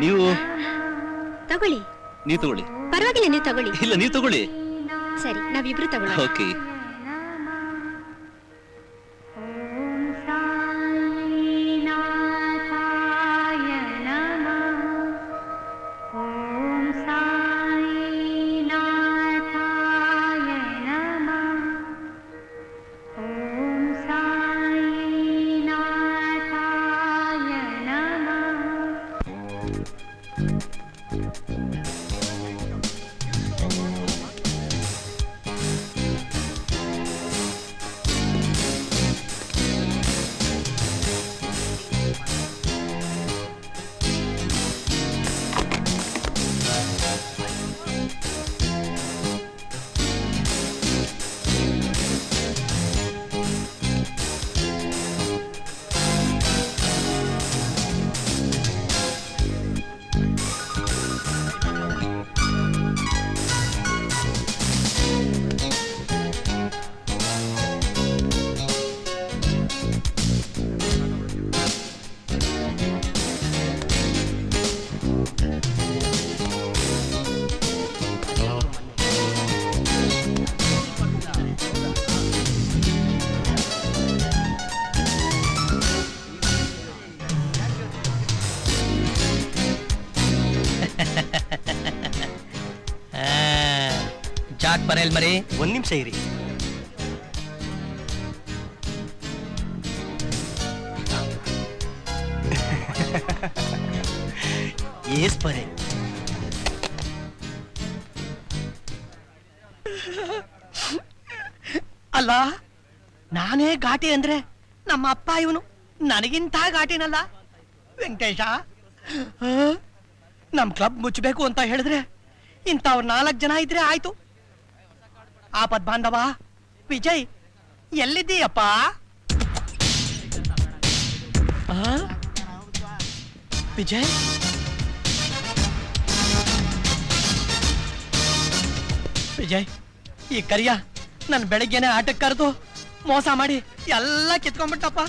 ನೀವು ತಗೊಳ್ಳಿ. ನೀವು ತಗೊಳ್ಳಿ. ಪರವಾಗಿಲ್ಲ, ನೀವು ತಗೊಳ್ಳಿ. ಇಲ್ಲ, ನೀವು ತಗೊಳ್ಳಿ. ಸರಿ, ನಾವಿಬ್ರು ತಗೊಳ್ಳಿ. ಓಕೆ. ಜಾಕ್ ಬರೇಲ್ ಮರಿ, ಒಂದ್ ನಿಮಿಷ ಇರಿ. ಏಸ್ ಬರೇ ಅಲ್ಲ, ನಾನೇ ಘಾಟಿ ಅಂದ್ರೆ ನಮ್ಮ ಅಪ್ಪ ಇವನು ನನಗಿಂತ ಘಾಟಿನಲ್ಲ. ವೆಂಕಟೇಶ, ನಮ್ ಕ್ಲಬ್ ಮುಚ್ಚಬೇಕು ಅಂತ ಹೇಳಿದ್ರೆ ಇಂಥವ್ರು 4 ಜನ ಇದ್ರೆ ಆಯ್ತು. ಆಪದ್ ಬಾಂಧವ ವಿಜಯ್, ಎಲ್ಲಿದ್ದೀಯಪ್ಪ? ವಿಜಯ್, ವಿಜಯ್, ಈ ಕರಿಯ ನನ್ ಬೆಳಗ್ಗೆನೆ ಆಟಕ್ಕೆ ಕರೆದು ಮೋಸ ಮಾಡಿ ಎಲ್ಲ ಕಿತ್ಕೊಂಡ್ಬಿಟ್ಟಪ್ಪ.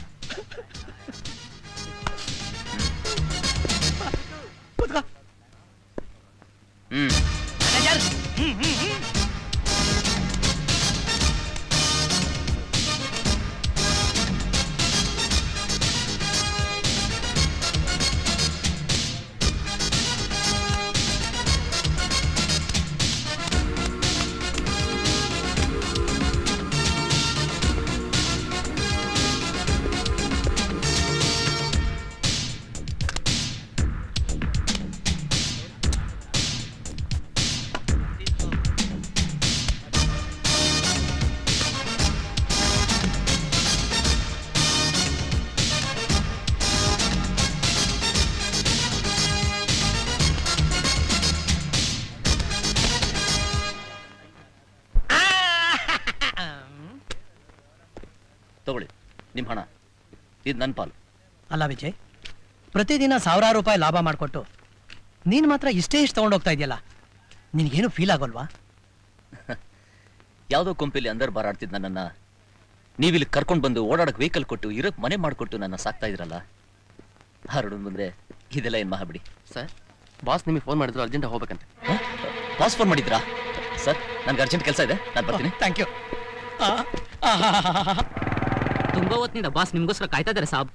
ತಗೊಳ್ಳಿ ನಿಮ್ಮ ಹಣ, ಇದು ನನ್ನ ಪಾಲು. ಅಲ್ಲ ವಿಜಯ್, ಪ್ರತಿದಿನ ಸಾವಿರಾರು ರೂಪಾಯಿ ಲಾಭ ಮಾಡಿಕೊಟ್ಟು ನೀನು ಮಾತ್ರ ಇಷ್ಟೇ ತಗೊಂಡೋಗ್ತಾ ಇದೆಯಲ್ಲ, ನಿನಗೇನು ಫೀಲ್ ಆಗೋಲ್ವಾ? ಯಾವುದೋ ಕೊಂಪಿಲಿ ಅಂದರ್ ಬಾರಾಡ್ತಿದ್ ನನ್ನನ್ನು ನೀವಿಲ್ಲಿ ಕರ್ಕೊಂಡು ಬಂದು ಓಡಾಡಕ್ಕೆ ವೆಹಿಕಲ್ ಕೊಟ್ಟು ಇರೋಕ್ಕೆ ಮನೆ ಮಾಡಿಕೊಟ್ಟು ನನ್ನ ಸಾಕ್ತಾ ಇದ್ರಲ್ಲ, ಹರಡು ಬಂದರೆ ಇದೆಲ್ಲ ಏನು ಮಹಾಬಿಡಿ. ಸರ್, ಬಾಸ್ ನಿಮಗೆ ಫೋನ್ ಮಾಡಿದ್ರು, ಅರ್ಜೆಂಟ್ ಹೋಗ್ಬೇಕಂತೆ. ಬಾಸ್ ಫೋನ್ ಮಾಡಿದ್ರಾ? ಸರ್, ನನಗೆ ಅರ್ಜೆಂಟ್ ಕೆಲಸ ಇದೆ, ನಾನು ಬರ್ತೀನಿ. Thank you. ತುಂಬಾ ಹೊತ್ತಿನಿಂದ ಬಾಸ್ ನಿಮ್ಗೋಸ್ಕರ ಕಾಯ್ತಾ ಇದ್ದಾರೆ ಸಾಬ್.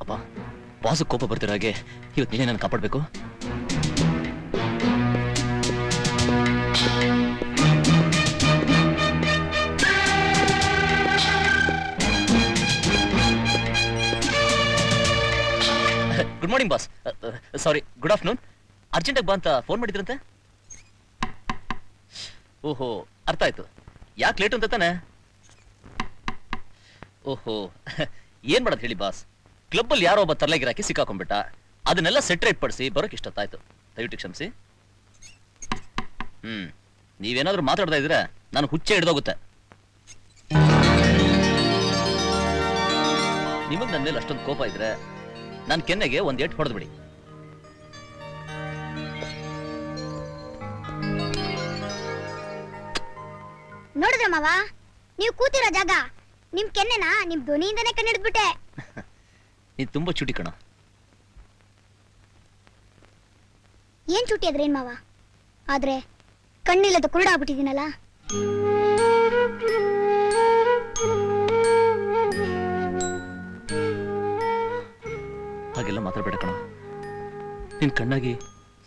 ಅಪ್ಪ, ಬಾಸು ಕೋಪ ಬರ್ತಿರೋ ಹಾಗೆ ಇವತ್ತು ನೀನೇ ನಾನು ಕಾಪಾಡಬೇಕು. Good morning boss. Sorry, good afternoon. ಅರ್ಜೆಂಟಾಗಿ ಬಾ ಅಂತ ಫೋನ್ ಮಾಡಿದ್ರಂತೆ. ಓಹೋ, ಅರ್ಥ ಆಯ್ತು. ಯಾಕೆ ಲೇಟು ಅಂತ ತಾನೆ? ಓಹೋ, ಏನ್ ಮಾಡೋದು ಹೇಳಿ ಬಾಸ್, ಕ್ಲಬ್ಬಲ್ಲಿ ಯಾರೋ ಒಬ್ಬ ತರ್ಲೆಗಿರಾಕಿ ಸಿಕ್ಕಾಕೊಂಡ್ಬಿಟ್ಟ. ಅದನ್ನೆಲ್ಲ ಸೆಟ್ರೇಟ್ ಪಡಿಸಿ ಬರೋಕೆ ಇಷ್ಟೊತ್ತಾಯ್ತು. ದಯವಿಟ್ಟು ಕ್ಷಮಿಸಿ. ನೀವೇನಾದ್ರೂ ಮಾತಾಡ್ತಾ ಇದ್ರೆ ನಾನು ಹುಚ್ಚೆ ಹಿಡ್ದೋಗುತ್ತೆ. ನಿಮಗ್ ನನ್ನ ಮೇಲೆ ಅಷ್ಟೊಂದು ಕೋಪ ಇದ್ರೆ ನಾನು ಕೆನ್ನೆಗೆ ಒಂದ್ ಏಟ್ ಹೊಡೆದ್ಬಿಡಿ. ನೋಡಿದ್ರ ಮಾವ, ನೀವು ಕೂತಿರೋ ಜಾಗ ನಿಮ್ ಕೆನ್ನೆನ ನಿಮ್ ಧ್ವನಿಯಿಂದನೇ ಕಣ್ಣಿಡ್ಬಿಟ್ಟೆ. ನೀನ್ ತುಂಬಾ ಚುಟಿ ಕಣ. ಏನ್ ಚುಟ್ಟಿ ಅದ್ರೇನ್ ಮಾವ, ಆದ್ರೆ ಕಣ್ಣಿಲ್ಲದ ಕುರುಡಾಗ್ಬಿಟ್ಟಿದ್ದೀನಲ್ಲ. ಹಾಗೆಲ್ಲ ಮಾತಾಡ್ಬೇಡ ಕಣ. ನಿನ್ ಕಣ್ಣಾಗಿ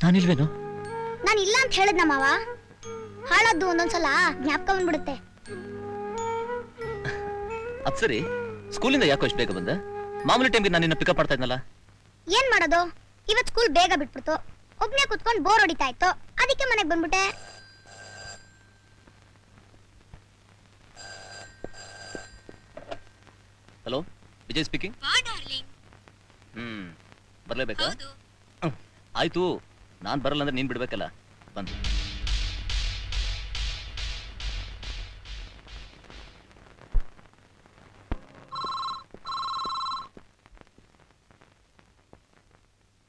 ನಾನಿಲ್ವೇನೋ? ನಾನು ಇಲ್ಲ ಅಂತ ಹೇಳಿದ್ನ ಮಾವ, ಹಾಳಾದ್ದು ಒಂದೊಂದ್ಸಲ ಜ್ಞಾಪಕ ಬಂದ್ಬಿಡುತ್ತೆ. ಅದ್ ಸರಿ, ಸ್ಕೂಲಿಂದ ಯಾಕೋ ಇಷ್ಟು ಬೇಗ ಬಂದೆ? ಮಾಮೂಲಿ ಟೈಮ್ಗೆ ನಾನು ನಿನ್ನ ಪಿಕಪ್ ಮಾಡ್ತಾ ಇದ್ನಲ್ಲ. ಏನ್ ಮಾಡೋದು, ಇವತ್ ಸ್ಕೂಲ್ ಬೇಗ ಬಿಟ್ಬಿಡ್ತು. ಒಬ್ನೇ ಕುತ್ಕೊಂಡು ಬೋರ್ ಹೊಡಿತಾ ಇತ್ತು, ಅದಕ್ಕೆ ಮನೆಗ್ ಬಂದ್ಬಿಟ್ಟೆ. Hello, Vijay speaking. ಬರ್ಲೇಬೇಕಾ? ಆಯ್ತು, ನಾನ್ ಬರಲ್ಲ ಅಂದ್ರೆ ನೀನ್ ಬಿಡ್ಬೇಕಲ್ಲ. ಬಂದು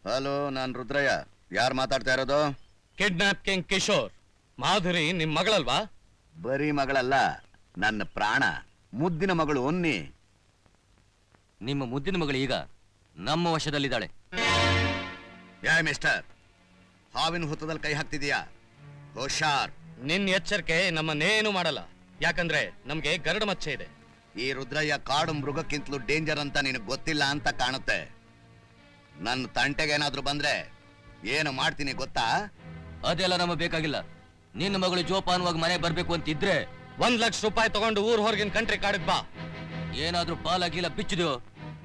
ಹಲೋ, ನಾನ್ ರುದ್ರಯ್ಯ. ಯಾರು ಮಾತಾಡ್ತಾ ಇರೋದು? Kidnap king Kishore. ಮಾಧುರಿ ನಿಮ್ ಮಗಳಲ್ವಾ? ಬರೀ ಮಗಳಲ್ಲ, ನನ್ನ ಪ್ರಾಣ, ಮುದ್ದಿನ ಮಗಳು ಒನ್ನಿ. ನಿಮ್ಮ ಮುದ್ದಿನ ಮಗಳು ಈಗ ನಮ್ಮ ವಶದಲ್ಲಿದ್ದಾಳೆ. ಯಾ ಮಿಸ್ಟರ್, ಹಾವಿನ ಹುತ್ತದಲ್ಲಿ ಕೈ ಹಾಕ್ತಿದೀಯಾ? ಹುಷಾರ್. ನಿನ್ ಎಚ್ಚರಿಕೆ ನಮ್ಮನ್ನೇನು ಮಾಡಲ್ಲ, ಯಾಕಂದ್ರೆ ನಮ್ಗೆ ಗರಡು ಮಚ್ಚೆ ಇದೆ. ಈ ರುದ್ರಯ್ಯ ಕಾಡು ಮೃಗಕ್ಕಿಂತಲೂ ಡೇಂಜರ್ ಅಂತ ನಿನಗೆ ಗೊತ್ತಿಲ್ಲ ಅಂತ ಕಾಣುತ್ತೆ. ನನ್ನ ತಂಟೆಗೆ ಏನಾದ್ರೂ ಬಂದ್ರೆ ಏನು ಮಾಡ್ತೀನಿ ಗೊತ್ತಾ? ಅದೆಲ್ಲ ನಮಗೆ ಬೇಕಾಗಿಲ್ಲ. ನಿನ್ನ ಮಗಳು ಜೋಪಾನವಾಗಿ ಮನೆ ಬರ್ಬೇಕು ಅಂತಿದ್ರೆ 1,00,000 ರೂಪಾಯಿ ತಗೊಂಡು ಊರ್ ಹೊರಗಿನ ಕಂಟ್ರಿ ಕಾಡಕ್ ಬಾ. ಏನಾದ್ರೂ ಪಾಲಾಗಿಲ್ಲ ಬಿಚ್ಚಿದು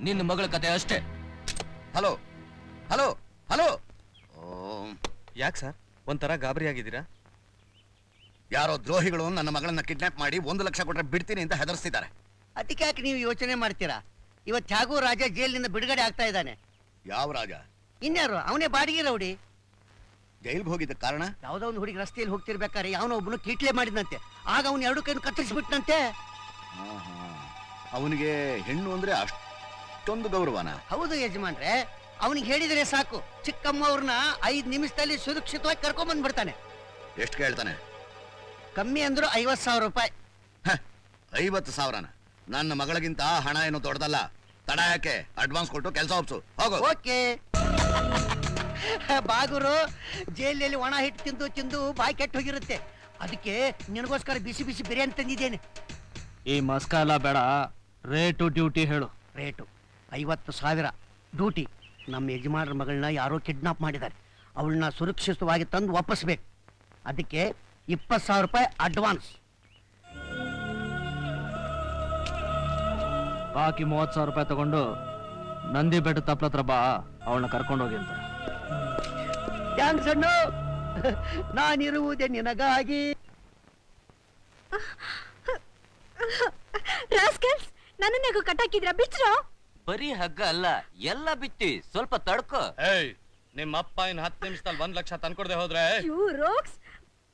ನಿನ್ನ ಮಗಳ ಕತೆ ಅಷ್ಟೇ. Hello hello hello. ಯಾಕೆ ಸರ್ ಒಂಥರ ಗಾಬರಿ ಆಗಿದ್ದೀರಾ? ಯಾರೋ ದ್ರೋಹಿಗಳು ನನ್ನ ಮಗಳನ್ನ ಕಿಡ್ನಾಪ್ ಮಾಡಿ 1,00,000 ಕೊಟ್ರೆ ಬಿಡ್ತೀನಿ ಅಂತ ಹೆದರ್ಸ್ತಿದ್ದಾರೆ. ಅದಕ್ಕೆ ಯಾಕೆ ನೀವು ಯೋಚನೆ ಮಾಡ್ತೀರಾ? ಇವತ್ತು ತ್ಯಾಗು ರಾಜ ಜೈಲಿನಿಂದ ಬಿಡುಗಡೆ ಆಗ್ತಾ ಇದ್ದಾನೆ. ಯಾವ ರಾಜ? ಇನ್ಯಾರು, ಅವನೇ ಬಾಡಿಗೆ ರೌಡಿ. ಜೈಲ್ಗೆ ಹೋಗಿದ್ದ ಕಾರಣ? ಯಾವ್ದೋ ಒಂದು ಹುಡುಗಿ ರಸ್ತೆಯಲ್ಲಿ ಹೋಗ್ತಿರ್ಬೇಕಾದ್ರೆ ಯಾವನೋ ಒಬ್ಬನು ಕೀಟ್ಲೆ ಮಾಡಿದಂತೆ. ಆಗ ಅವನು 2 ಕೈಯನ್ನು ಕತ್ತರಿಸ್ಬಿಟ್ಟಂತೆ. ಅವನಿಗೆ ಹೆಣ್ಣು ಅಂದ್ರೆ ಅಷ್ಟೊಂದು ಗೌರವನ? ಹೌದು ಯಜಮಾನ್ರೆ, ಅವನಿಗೆ ಹೇಳಿದ್ರೆ ಸಾಕು, ಚಿಕ್ಕಮ್ಮ ಅವ್ರನ್ನ 5 ನಿಮಿಷದಲ್ಲಿ ಸುರಕ್ಷಿತವಾಗಿ ಕರ್ಕೊಂಡ್ ಬಂದ್ಬಿಡ್ತಾನೆ. ಎಷ್ಟು ಕೇಳ್ತಾನೆ? ಕಮ್ಮಿ ಅಂದ್ರು 50,000 ರೂಪಾಯಿ. 50,000ನ? ನನ್ನ ಮಗಳಿಗಿಂತ ಹಣ ಏನು ದೊಡ್ಡದಲ್ಲ. ತಡ ಯಾಕೆ? ಅಡ್ವಾನ್ಸ್ ಕೊಟ್ಟು ಕೆಲಸ ಒಪ್ಸು, ಹೋಗು. ಓಕೆ. ಬಾಗುರು, ಜೈಲಲ್ಲಿ ಒಣ ಹಿಟ್ಟು ತಿಂದು ತಿಂದು ಬಾಯಿ ಕೆಟ್ಟು ಹೋಗಿರುತ್ತೆ. ಅದಕ್ಕೆ ನಿನಗೋಸ್ಕರ ಬಿಸಿ ಬಿಸಿ ಬಿರಿಯಾನಿ ತಂದಿದ್ದೇನೆ. ಈ ಮಸ್ಕಾಲ ಬೇಡ, ರೇಟು ಡ್ಯೂಟಿ ಹೇಳು. Rate 50,000 duty. ನಮ್ಮ ಯಜಮಾನರ ಮಗಳನ್ನ ಯಾರೋ ಕಿಡ್ನಾಪ್ ಮಾಡಿದ್ದಾರೆ. ಅವಳನ್ನ ಸುರಕ್ಷಿತವಾಗಿ ತಂದು ವಾಪಸ್ಬೇಕು. ಅದಕ್ಕೆ 20,000 ರೂಪಾಯಿ ಅಡ್ವಾನ್ಸ್. ಬಾಕಿ 30,000 ರೂಪಾಯಿ ತಗೊಂಡು ನಂದಿ ಬೆಟ್ಟ ತಪ್ಪಲತ್ರ ಬಾ, ಅವಳನ್ನ ಕರ್ಕೊಂಡೋಗಿ ಅಂತ. ಥ್ಯಾಂಕ್ಸ್ ಅಣ್ಣು, ನಾನಿರುವುದೇ ನಿನಗಾಗಿ. ರಾಸ್ಕಲ್ಸ್, ನನ್ನನ್ನೇಗೋ ಕಟ್ಟಾಕಿದ್ರ, ಬಿಚ್ರೋ. ಬರೀ ಹಗ್ಗ ಅಲ್ಲ, ಎಲ್ಲ ಬಿತ್ತಿ, ಸ್ವಲ್ಪ ತಡ್ಕೋ. ಏಯ್, ನಿಮ್ಮ ಅಪ್ಪ ಇನ್ 10 ನಿಮಿಷದಲ್ಲಿ 1,00,000 ತಂದ್ಕೊಡ್ದೆ ಹೋದ್ರೆ? ಯು ರೋಕ್ಸ್,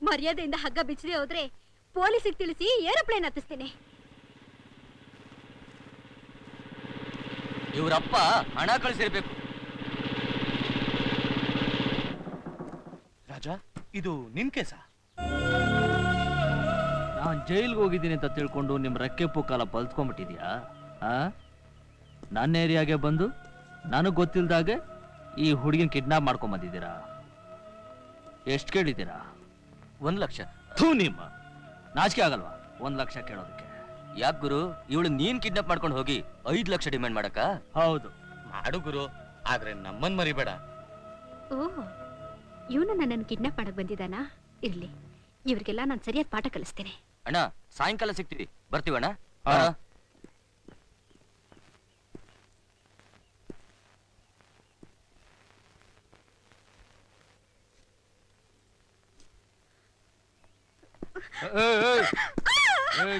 ಮರ್ಯಾದೆಯಿಂದ ಹಗ್ಗ ಬಿಚ್ಚದೆ ಹೋದ್ರೆ ಪೊಲೀಸಿಗೆ ತಿಳಿಸಿ ಏರೋಪ್ಲೇನ್ ಹತ್ತಿಸ್ತೀನಿ. ಇವ್ರಪ್ಪ ಹಣ ಕಳಿಸಿರ್ಬೇಕು. ರಾಜ, ಇದು ನಿನ್ ಕೇಸ? ನಾನ್ ಜೈಲ್ಗೆ ಹೋಗಿದ್ದೀನಿ ಅಂತ ತಿಳ್ಕೊಂಡು ನಿಮ್ ರೆಕ್ಕೆ ಪುಕ್ಕಾಲ ಬಲ್ತ್ಕೊಂಡ್ಬಿಟ್ಟಿದ್ಯಾ? ನನ್ನ ಏರಿಯಾಗೆ ಬಂದು ನನಗ್ ಗೊತ್ತಿಲ್ದಾಗೆ ಈ ಹುಡುಗಿನ ಕಿಡ್ನಾಪ್ ಮಾಡ್ಕೊಂಡ್ ಬಂದಿದ್ದೀರಾ. ಎಷ್ಟು ಕೇಳಿದ್ದೀರಾ? 1,00,000. ಥೂ, ನಿಮ್ಮ ನಾಚಿಕೆ ಆಗಲ್ವಾ 1,00,000 ಕೇಳೋದಕ್ಕೆ? ಯಾಕೆ ಗುರು, ಇವಳು ನೀನ್ ಕಿಡ್ನಾಪ್ ಮಾಡ್ಕೊಂಡು ಹೋಗಿ 5,00,000 ಡಿಮ್ಯಾಂಡ್ ಮಾಡಕ? ಹೌದು, ಮಾಡು ಗುರು, ಆದ್ರೆ ನಮ್ಮನ್ ಮರಿಬೇಡ. ಓಹ್, ಇವನು ನನ್ನನ್ನು ಕಿಡ್ನಾಪ್ ಮಾಡಕ್ ಬಂದಿದ್ದಾನಾ? ಇರ್ಲಿ, ಇವ್ರಿಗೆಲ್ಲ ನಾನು ಸರಿಯಾದ ಪಾಠ ಕಲಿಸ್ತೇನೆ. ಅಣ್ಣ, ಸಾಯಂಕಾಲ ಸಿಗ್ತೀವಿ, ಬರ್ತೀವಣ್ಣ.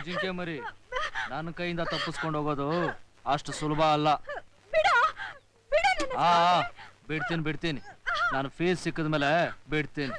ಜಿಂಕೆ ಮರಿ, ನನ್ನ ಕೈಯಿಂದ ತಪ್ಪಿಸ್ಕೊಂಡು ಹೋಗೋದು ಅಷ್ಟು ಸುಲಭ ಅಲ್ಲ. ಬಿಡ್ತೀನಿ, ನಾನು ಫೀಸ್ ಸಿಕ್ಕಿದ್ಮೇಲೆ ಬಿಡ್ತೀನಿ.